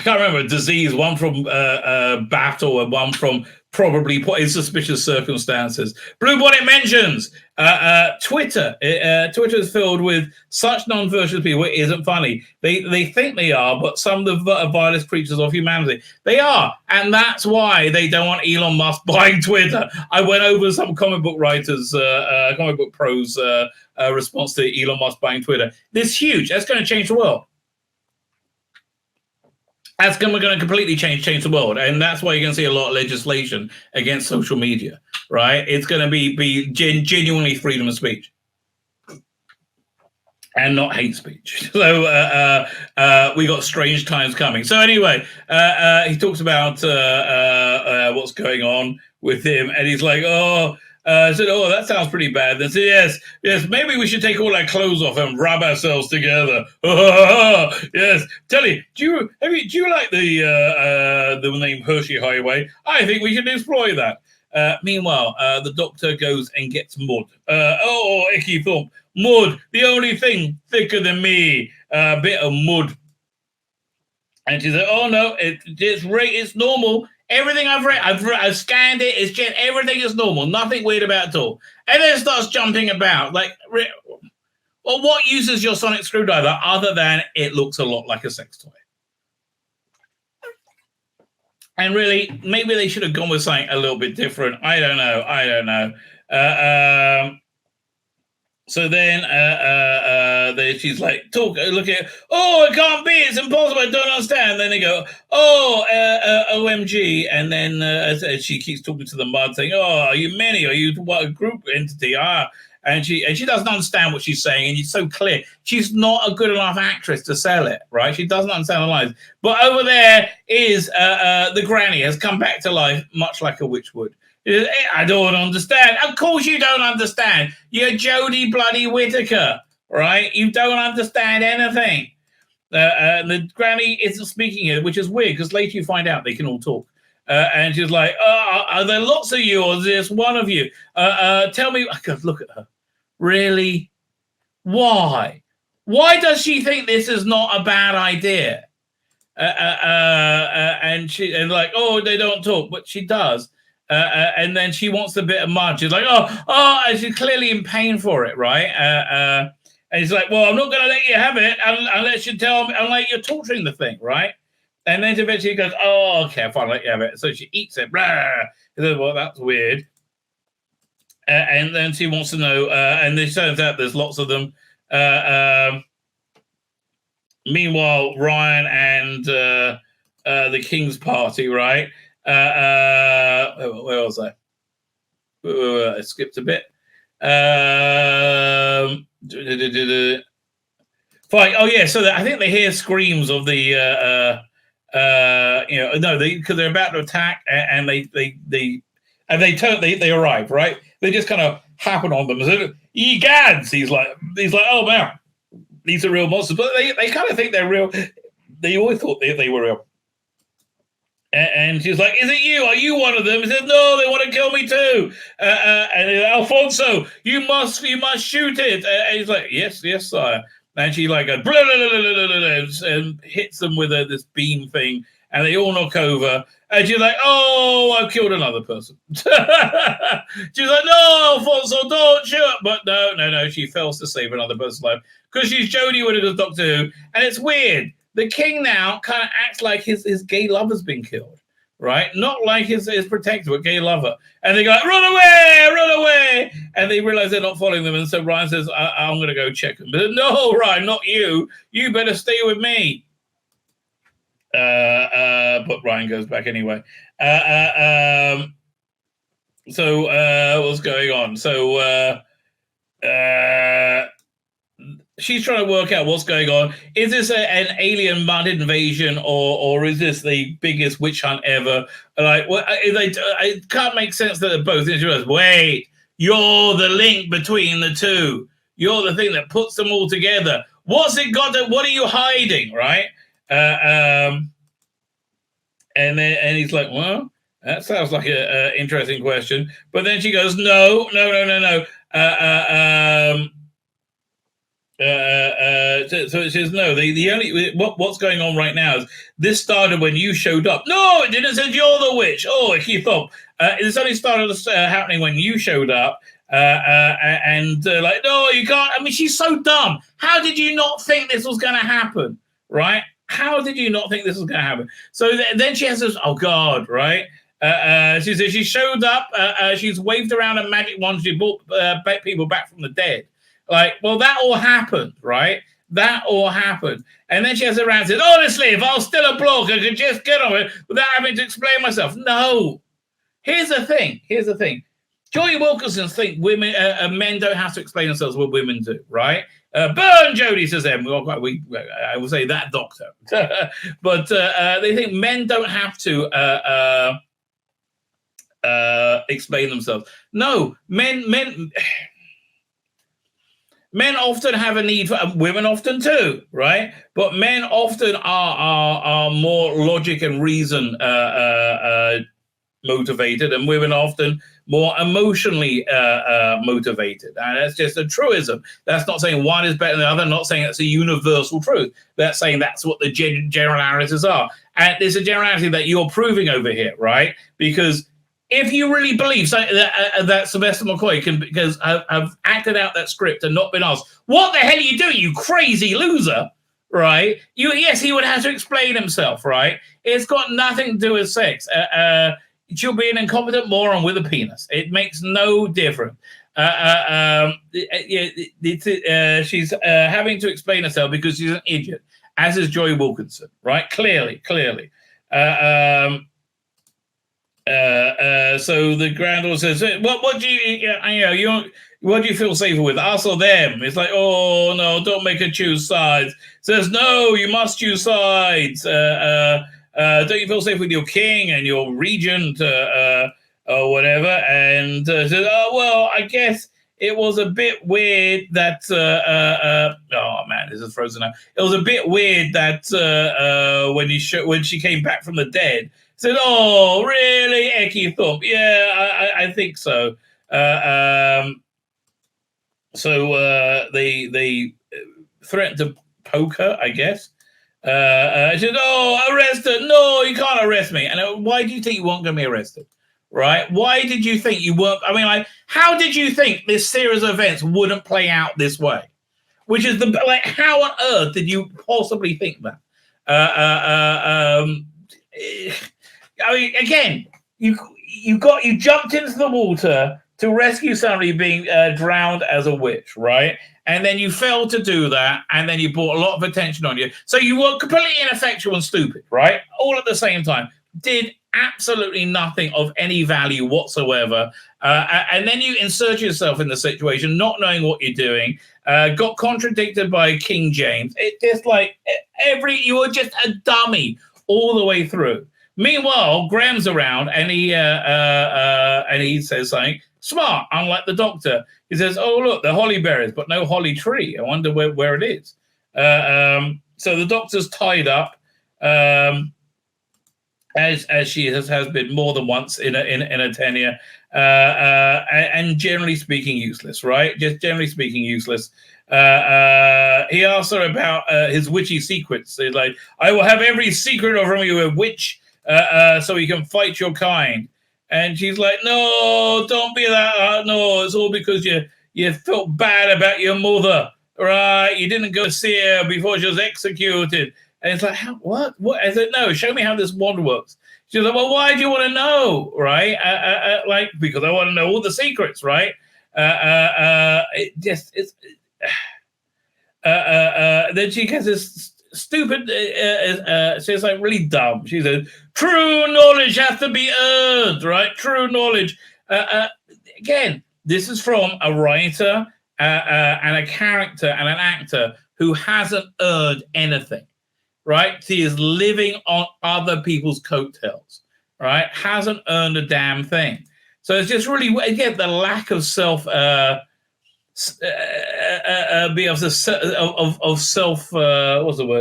A: can't remember, disease. One from battle, and one from probably put in suspicious circumstances. Blue Bonnet mentions Twitter. Twitter is filled with such non-virtuous people. It isn't funny. They think they are, but some of the vilest creatures of humanity. They are, and that's why they don't want Elon Musk buying Twitter. I went over some comic book writers, comic book pros response to Elon Musk buying Twitter. This is huge. That's going to change the world. That's going to completely change the world, and that's why you're going to see a lot of legislation against social media, right? It's going to be genuinely freedom of speech and not hate speech. So we got strange times coming. So anyway, he talks about what's going on with him, and he's like, I said, oh, that sounds pretty bad. They said, yes, maybe we should take all our clothes off and rub ourselves together. Yes. Tell you, do you like the name Hershey Highway? I think we should explore that. Meanwhile, the doctor goes and gets mud. Icky thump. Mud, the only thing thicker than me. A bit of mud. And she said, oh, no, it's normal. Everything I've read, I've scanned it. It's just everything is normal. Nothing weird about it at all. And then it starts jumping about. Like, well, what use is your sonic screwdriver other than it looks a lot like a sex toy? And really, maybe they should have gone with something a little bit different. I don't know. So then she's like, look at, oh, it can't be, it's impossible, I don't understand. And then they go, OMG. And then as she keeps talking to the mud, saying, oh, are you many? Are you what, a group entity? And she doesn't understand what she's saying, and it's so clear. She's not a good enough actress to sell it, right? She doesn't understand the lines. But over there is the granny has come back to life, much like a witch would. I don't understand. Of course you don't understand. You're Jodie bloody Whittaker, right? You don't understand anything. And the granny isn't speaking here, which is weird because later you find out they can all talk. And she's like, are there lots of you or is this one of you? Tell me. God, look at her. Really? Why? Why does she think this is not a bad idea? And like, oh, they don't talk, but she does. And then she wants a bit of mud. She's like, oh, and she's clearly in pain for it, right? And he's like, well, I'm not going to let you have it unless you tell me, unless you're torturing the thing, right? And then eventually he goes, oh, okay, fine, I'll let you have it. So she eats it. He says, well, that's weird. And then she wants to know, and it turns out there's lots of them. Meanwhile, Ryan and the King's party, right? Where was I? I skipped a bit. Fine. Oh yeah. So I think they hear screams of the because they're about to attack, and they arrive, right? They just kind of happen on them. Ye gads! He's like, oh man, these are real monsters. But they kind of think they're real. They always thought they were real. And she's like, is it you? Are you one of them? He says, no, they want to kill me too. And Alfonso, you must shoot it. And he's like, yes, sire. And she like goes, blah, blah, blah, blah, blah, blah, and hits them with this beam thing. And they all knock over. And she's like, oh, I've killed another person. She's like, no, Alfonso, don't shoot. But no, she fails to save another person's life. Because she's Jodie Whittaker's Doctor Who. And it's weird. The king now kind of acts like his gay lover's been killed, right? Not like his protector, but gay lover. And they go, run away! And they realize they're not following them. And so Ryan says, I'm going to go check them. But no, Ryan, not you. You better stay with me. But Ryan goes back anyway. So what's going on? So she's trying to work out what's going on. Is this an alien mud invasion, or is this the biggest witch hunt ever? Like, it can't make sense that they're both. And she goes, wait, you're the link between the two. You're the thing that puts them all together. What's it got to? What are you hiding, right? And he's like, well, that sounds like an interesting question. But then she goes, no. So it says no. The only what's going on right now is this started when you showed up. No, it didn't. It said you're the witch. Oh, keep up. This only started happening when you showed up. Like, no, you can't. I mean, she's so dumb. How did you not think this was going to happen? Right? How did you not think this was going to happen? So then she has this. Oh God, right? She says she showed up. She's waved around a magic wand. She brought people back from the dead. Like, well, that all happened, right? That all happened. And then she has around and says, honestly, if I was still a bloke, I could just get on it without having to explain myself. No. Here's the thing. Jodie Wilkinsons think men don't have to explain themselves what women do, right? Burn, Jodie, says them. I will say that doctor. But they think men don't have to explain themselves. No, Men often have a need for women, often too, right? But men often are more logic and reason motivated, and women often more emotionally motivated. And that's just a truism. That's not saying one is better than the other. I'm not saying that's a universal truth. That's saying that's what the generalities are. And there's a generality that you're proving over here, right? Because if you really believe that Sylvester McCoy because have acted out that script and not been asked, what the hell are you doing, you crazy loser, right? Yes, he would have to explain himself, right? It's got nothing to do with sex. She'll be an incompetent moron with a penis. It makes no difference. She's having to explain herself because she's an idiot, as is Joy Wilkinson, right? Clearly. So the granddaughter says, "What do what do you feel safer with, us or them?" It's like, oh no, don't make her choose sides. Says, no, you must choose sides. Don't you feel safe with your king and your regent or whatever? And says, oh well, I guess it was a bit weird that oh man, this is frozen now. It was a bit weird that when she came back from the dead, said, "Oh, really, Eki Thump? Yeah, I think so." So they threatened to poke her, I guess. She said, "Oh, arrest her! No, you can't arrest me." And why do you think you weren't going to be arrested? Right? Why did you think you weren't? I mean, like, how did you think this series of events wouldn't play out this way? Which is how on earth did you possibly think that? I mean, again, you jumped into the water to rescue somebody being drowned as a witch, right? And then you failed to do that, and then you brought a lot of attention on you. So you were completely ineffectual and stupid, right? All at the same time. Did absolutely nothing of any value whatsoever. And then you insert yourself in the situation, not knowing what you're doing, got contradicted by King James. It just like you were just a dummy all the way through. Meanwhile, Graham's around and he says something smart, unlike the Doctor. He says, "Oh, look, the holly berries, but no holly tree. I wonder where it is." So the Doctor's tied up, as she has been more than once in a tenure, and generally speaking, useless, right? Just generally speaking, useless. He asks her about his witchy secrets. He's like, "I will have every secret from you, a witch, so you can fight your kind." And she's like, "No, don't be that. No, it's all because you felt bad about your mother, right? You didn't go see her before she was executed." And it's like, what? I said, "No, show me how this wand works." She's like, "Well, why do you want to know, right?" Like, because I want to know all the secrets, right? Then she gets this stupid, she's like really dumb. She says, "True knowledge has to be earned," right? True knowledge. Again, this is from a writer and a character and an actor who hasn't earned anything, right? He is living on other people's coattails, right? Hasn't earned a damn thing. So it's just really, again, the lack of self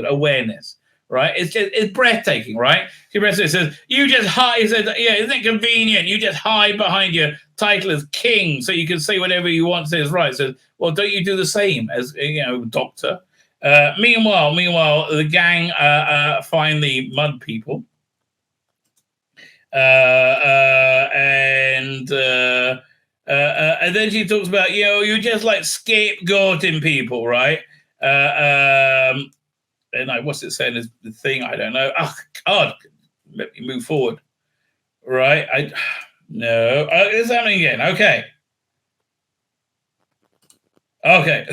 A: awareness, right? It's breathtaking, right? He says, "You just hide." He says, "Yeah, isn't it convenient? You just hide behind your title as king, so you can say whatever you want." Says, "Right." Says, "Well, don't you do the same as Doctor?" Meanwhile, the gang find the mud people, and then she talks about, you just like scapegoating people, right? And what's it saying is the thing? I don't know. Oh God, let me move forward. Right? No. It's happening again. Okay. Again,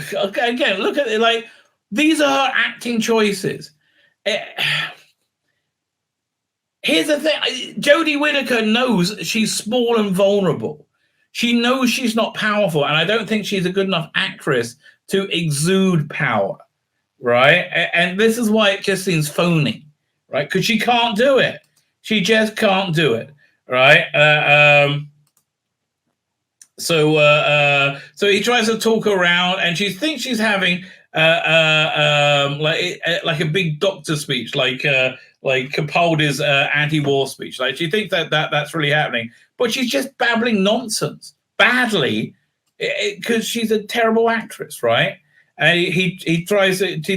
A: look at it. Like, these are her acting choices. Here's the thing. Jodie Whittaker knows she's small and vulnerable. She knows she's not powerful, and I don't think she's a good enough actress to exude power, right? And this is why it just seems phony, right? Because she can't do it. She just can't do it, right? So he tries to talk her around, and she thinks she's having like a big doctor speech, like Capaldi's anti-war speech. Like, she thinks that's really happening, but she's just babbling nonsense badly because she's a terrible actress, right? And he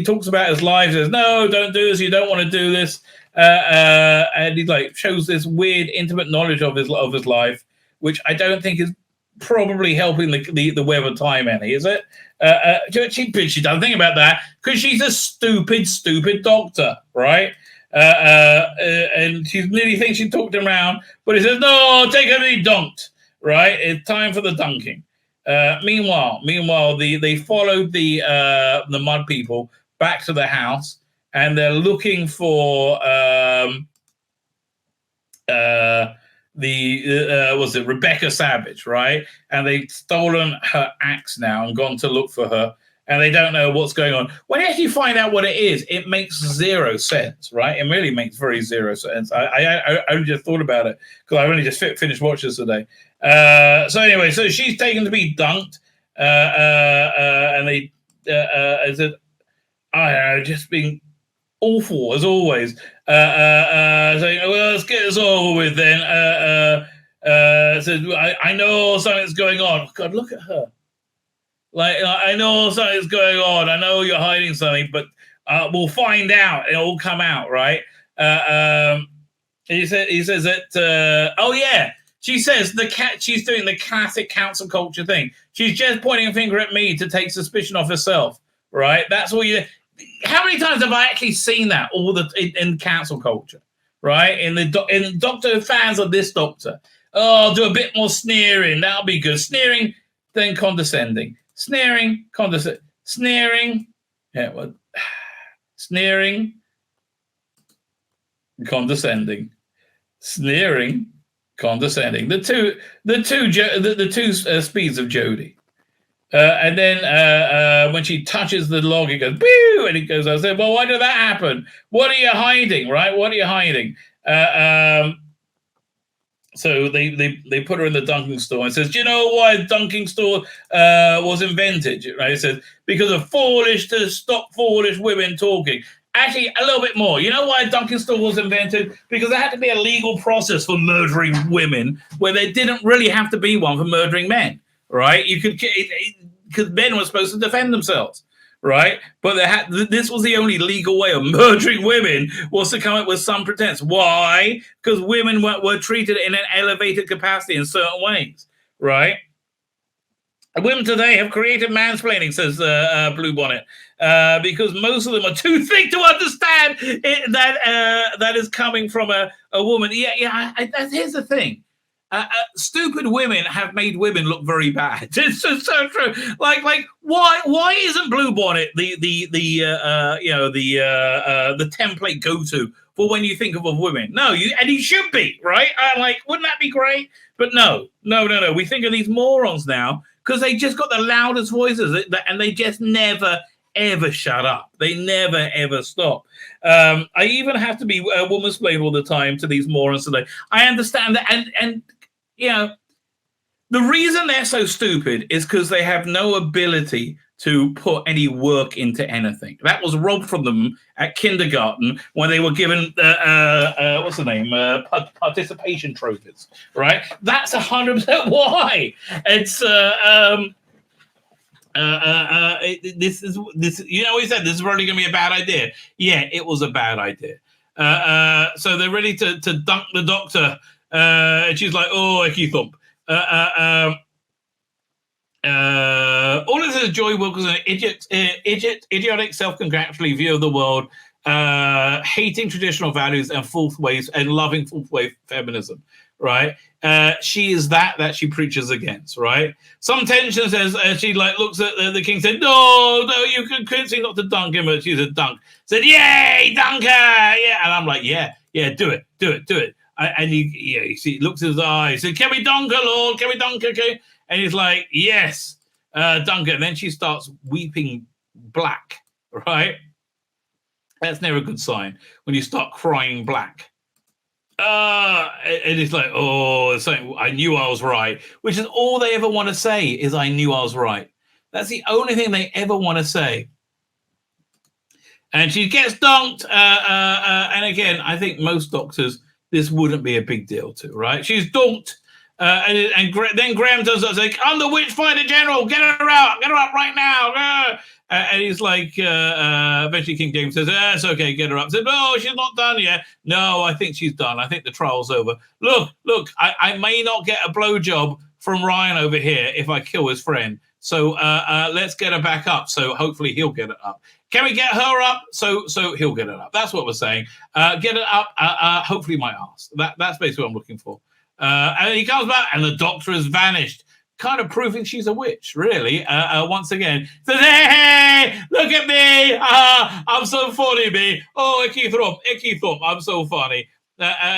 A: talks about his life, says, "No, don't do this. You don't want to do this." And he like shows this weird intimate knowledge of his life, which I don't think is probably helping the web of time any, is it? She doesn't think about that because she's a stupid doctor, right? And she nearly thinks she talked him around, but he says, "No, take her to be dunked," right? It's time for the dunking. Meanwhile, they followed the mud people back to the house, and they're looking for was it Rebecca Savage, right? And they've stolen her axe now and gone to look for her, and they don't know what's going on. When you actually find out what it is, it makes zero sense, right? It really makes very zero sense. I only just thought about it because I've only just finished watching this today. So anyway, so she's taken to be dunked, And they said, I don't know, just being awful as always. Saying, well, let's get this over with then. Said, I know something's going on. God, look at her. Like, I know something's going on. I know you're hiding something, but we'll find out. It'll all come out, right? He says that. Oh yeah, she says she's doing the classic council culture thing. She's just pointing a finger at me to take suspicion off herself, right? That's all you. How many times have I actually seen that in council culture, right? In Doctor fans of this Doctor. Oh, I'll do a bit more sneering. That'll be good. Sneering, then condescending. Sneering, condescending. Sneering. Yeah, well, sneering, condescending. Sneering, condescending. The two speeds of Jodie. And then when she touches the log, it goes, boo, and it goes, I said, well, why did that happen? What are you hiding, right? What are you hiding? So they put her in the dunking store and says, do you know why the dunking store was invented? Right? It says, because of to stop foolish women talking. Actually, a little bit more. You know why a dunking store was invented? Because there had to be a legal process for murdering women where there didn't really have to be one for murdering men. Right, you could, because men were supposed to defend themselves, right? But this was the only legal way of murdering women, was to come up with some pretense. Why? Because women were treated in an elevated capacity in certain ways, right? Women today have created mansplaining, says Bluebonnet, because most of them are too thick to understand that is coming from a woman. Yeah. Here's the thing. Stupid women have made women look very bad. It's so true. Like why isn't Bluebonnet the template go to for when you think of women? No, and he should be, right? Wouldn't that be great? But no. We think of these morons now because they just got the loudest voices, and they just never ever shut up. They never ever stop. I even have to be a woman's blade all the time to these morons today. I understand that, and you know, the reason they're so stupid is because they have no ability to put any work into anything. That was robbed from them at kindergarten when they were given what's the name, participation trophies. Right? That's 100% why. It's this. You know, he said this is probably going to be a bad idea. Yeah, it was a bad idea. So they're ready to dunk the Doctor. And she's like, oh, icky thump. All of this is Joy Wilkinson, idiotic, self-congratulatory view of the world, hating traditional values and fourth ways and loving fourth wave feminism, right? She is that she preaches against, right? Some tension says she looks at the king, said, no, you couldn't see not to dunk him, but she's a dunk. Said, yay, dunker, yeah, and I'm like, yeah, do it. And he looks at his eyes. Said, "Can we dunker, Lord? Can we dunker?" Okay? And he's like, "Yes, dunker." And then she starts weeping black. Right? That's never a good sign when you start crying black. And it's like, oh, I knew I was right. Which is all they ever want to say is, "I knew I was right." That's the only thing they ever want to say. And she gets dunked. And again, I think most doctors, this wouldn't be a big deal to, right? She's dunked, and then Graham does that, like, I'm the Witchfinder General, get her out, get her up right now. And he's like, eventually King James says, it's okay, get her up. Said, no, she's not done yet. No, I think she's done. I think the trial's over. Look, I may not get a blowjob from Ryan over here if I kill his friend. So let's get her back up. So hopefully he'll get it up. Can we get her up? So he'll get it up. That's what we're saying. Get it up. Hopefully my ass. That's basically what I'm looking for. And he comes back, and the Doctor has vanished, kind of proving she's a witch. Really, once again, says, "Hey, look at me! I'm so funny, me. Oh, icky thump. I'm so funny."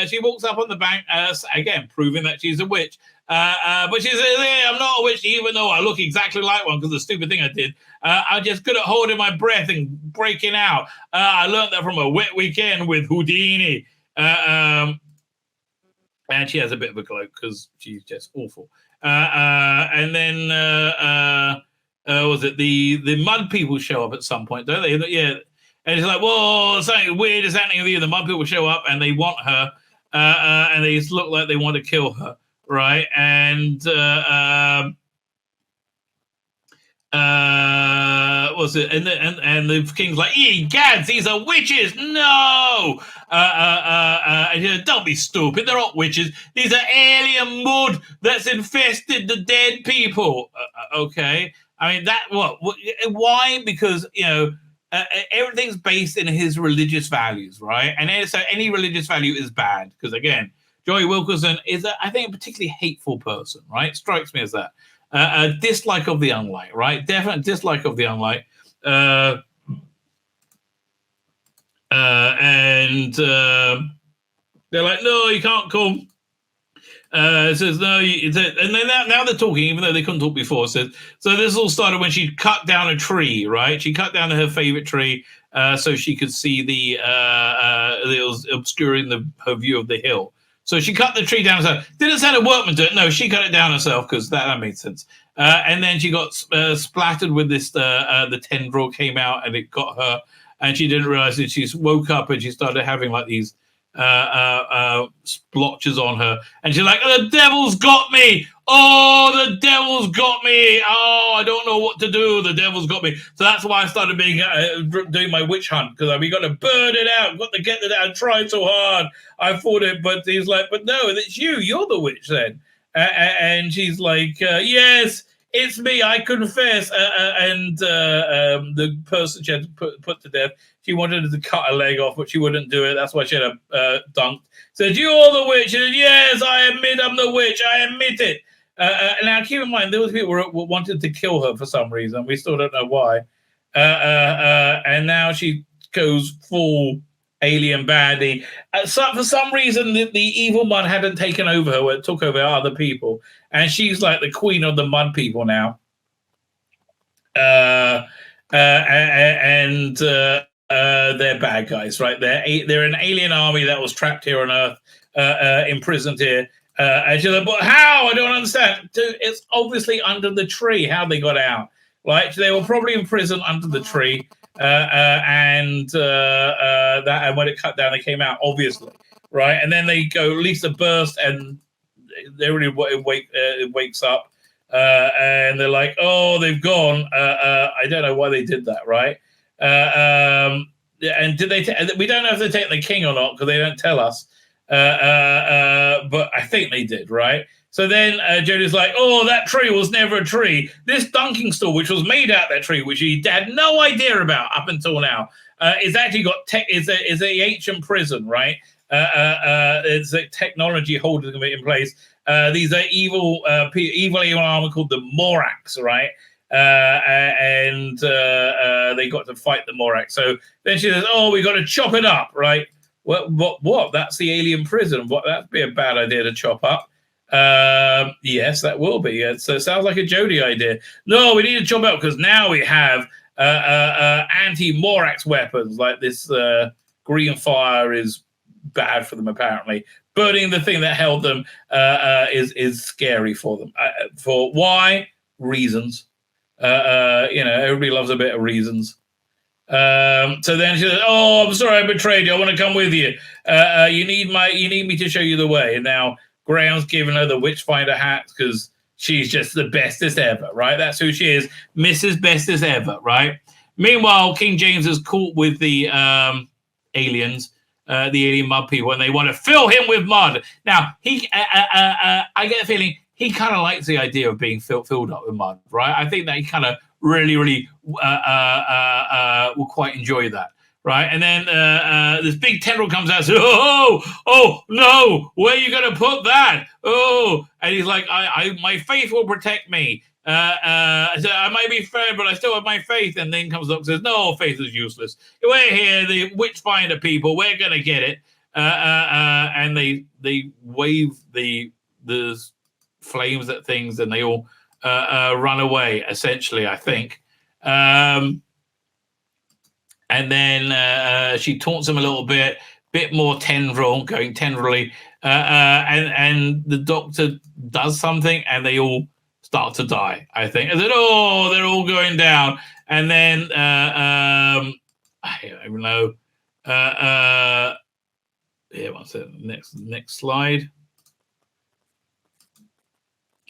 A: She walks up on the bank, again proving that she's a witch. But she says, hey, I'm not a witch, even though I look exactly like one because of the stupid thing I did. I'm just good at holding my breath and breaking out. I learned that from a wet weekend with Houdini. And she has a bit of a glow because she's just awful. And then was it the mud people show up at some point, don't they? Yeah. And it's like, whoa, something weird is happening with you. The mud people show up and they want her, and they look like they want to kill her, right? And what's it? And the king's like, "Ye gads, these are witches! No!" And don't be stupid. They're not witches. These are alien mud that's infested the dead people. Okay, I mean that. What? Why? Because everything's based in his religious values, right? And so any religious value is bad because, again, Joey Wilkerson is, I think, a particularly hateful person, right? Strikes me as that. A dislike of the unlight, right? Definite dislike of the unlight. And they're like, no, you can't come. It says no, and then now they're talking, even though they couldn't talk before. So this all started when she cut down a tree, right? She cut down her favorite tree so she could see it was obscuring her view of the hill. So she cut the tree down herself. Didn't send a workman to it. No, she cut it down herself because that made sense. And then she got splattered with this. The tendril came out and it got her, and she didn't realize it. She woke up and she started having like these splotches on her, and she's like, "The devil's got me! Oh, the devil's got me! Oh, I don't know what to do. The devil's got me." So that's why I started doing my witch hunt, because we got to burn it out. Got to get it out. I tried so hard. I fought it, but he's like, "But no, it's you. You're the witch then." And she's like, "Yes, it's me. I confess." And the person she had to put to death, she wanted to cut her leg off, but she wouldn't do it. That's why she had a dunked. Said, "You're the witch." She said, "Yes, I admit I'm the witch. I admit it." Now, keep in mind, there was people who wanted to kill her for some reason. We still don't know why. And now she goes full alien baddie. For some reason, the evil mud hadn't taken over her, it took over other people. And she's like the queen of the mud people now. They're bad guys, right? They're an alien army that was trapped here on Earth, imprisoned here. And she's like, "But how? I don't understand." Dude, it's obviously under the tree how they got out. Right? They were probably imprisoned under the tree. And when it cut down, they came out, obviously, right? And then they go, Lisa burst, and it wakes up, and they're like, "Oh, they've gone." I don't know why they did that, right? And did they? We don't know if they're taking the king or not because they don't tell us. But I think they did, right? So then Jodie's like, "Oh, that tree was never a tree. This dunking stool, which was made out of that tree, which he had no idea about up until now, is actually got is a ancient prison, right? It's a technology holding them in place. These are evil armor called the Morax, right? And they got to fight the Morax. So then she says, "Oh, we got to chop it up, right? What? That's the alien prison. That'd be a bad idea to chop up." Yes, that will be. So it sounds like a Jodie idea. No, we need to chop up because now we have anti-Morax weapons. Like this green fire is bad for them, apparently. Burning the thing that held them is scary for them. For why? Reasons. Everybody loves a bit of reasons. So then she says, "Oh, I'm sorry, I betrayed you. I want to come with you. You need me to show you the way." And now Graham's giving her the Witchfinder hat because she's just the bestest ever, right? That's who she is, Mrs. Bestest Ever, right? Meanwhile, King James is caught with the aliens, the alien mud people, and they want to fill him with mud. Now, I get the feeling he kind of likes the idea of being filled up with mud, right? I think that he kind of really will quite enjoy that. Right, and then this big tendril comes out and says, "Oh, no, where are you going to put that? Oh," and he's like, my faith will protect me. I might be fair, but I still have my faith. And then comes up and says, "No, faith is useless. We're here, the Witchfinder people. We're going to get it." And they wave the flames at things, and they all run away, essentially, I think. And then she taunts him a little bit more tendril, going tendrily. And the doctor does something, and they all start to die, I think. I said, oh, they're all going down. And then, I don't even know. Here, what's it? Next slide.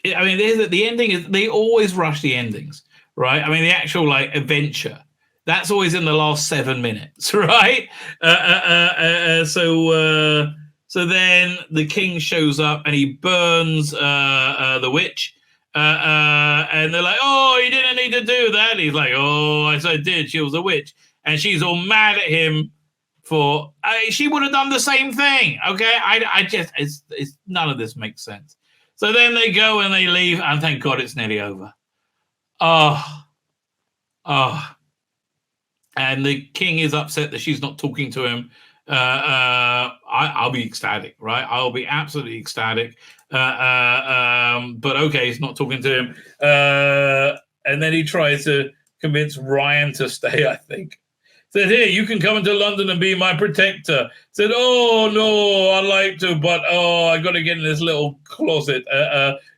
A: I mean, the ending is, they always rush the endings, right? I mean, the actual like adventure, that's always in the last 7 minutes, right? So then the king shows up and he burns the witch. And they're like, oh, you didn't need to do that. And he's like, oh, yes, I did. She was a witch. And she's all mad at him for, she would have done the same thing. Okay. I just, it's none of this makes sense. So then they go and they leave, and thank God it's nearly over. Oh. And the king is upset that she's not talking to him. I'll be ecstatic, right? I'll be absolutely ecstatic. But okay, he's not talking to him. And then he tries to convince Ryan to stay, I think. Said, here, you can come into London and be my protector. Said, oh, no, I'd like to, but, I got to get in this little closet.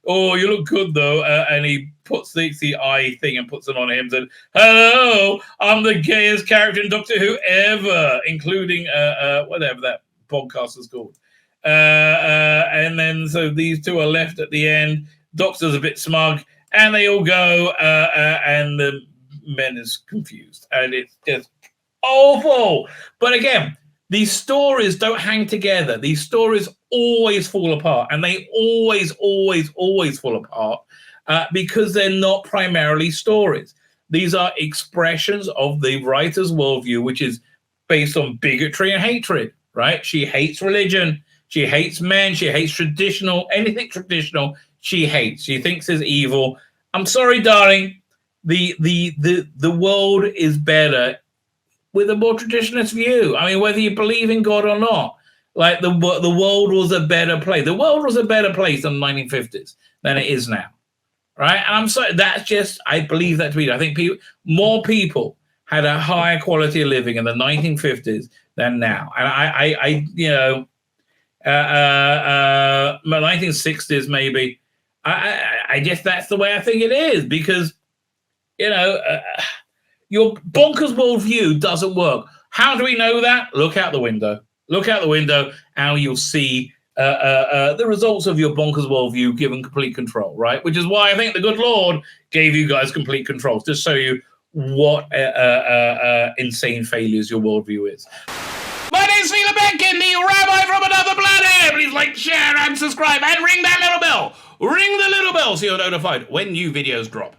A: Oh, you look good, though. And he puts the eye thing and puts it on him. Said, hello, I'm the gayest character in Doctor Who ever, including whatever that podcast is called. And then so these two are left at the end. Doctor's a bit smug, and they all go, and the men is confused. And it's just awful. But again, these stories don't hang together. These stories always fall apart, and they always fall apart because they're not primarily stories. These are expressions of the writer's worldview, which is based on bigotry and hatred, right? She hates religion. She hates men. She hates anything traditional. She hates. She thinks is evil. I'm sorry, darling. The world is better with a more traditionalist view. I mean, whether you believe in God or not, like the world was a better place. The world was a better place in the 1950s than it is now, right? And I'm sorry, that's just, I believe that to be. I think more people had a higher quality of living in the 1950s than now. And I you know, 1960s maybe. I guess that's the way I think it is, because you know. Your bonkers worldview doesn't work. How do we know that? Look out the window. Look out the window, and you'll see the results of your bonkers worldview given complete control, right? Which is why I think the good Lord gave you guys complete control, to show you what insane failures your worldview is. My name's Tzvi Lebetkin, the Rabbi from another planet. Please like, share, and subscribe, and ring that little bell. Ring the little bell so you're notified when new videos drop.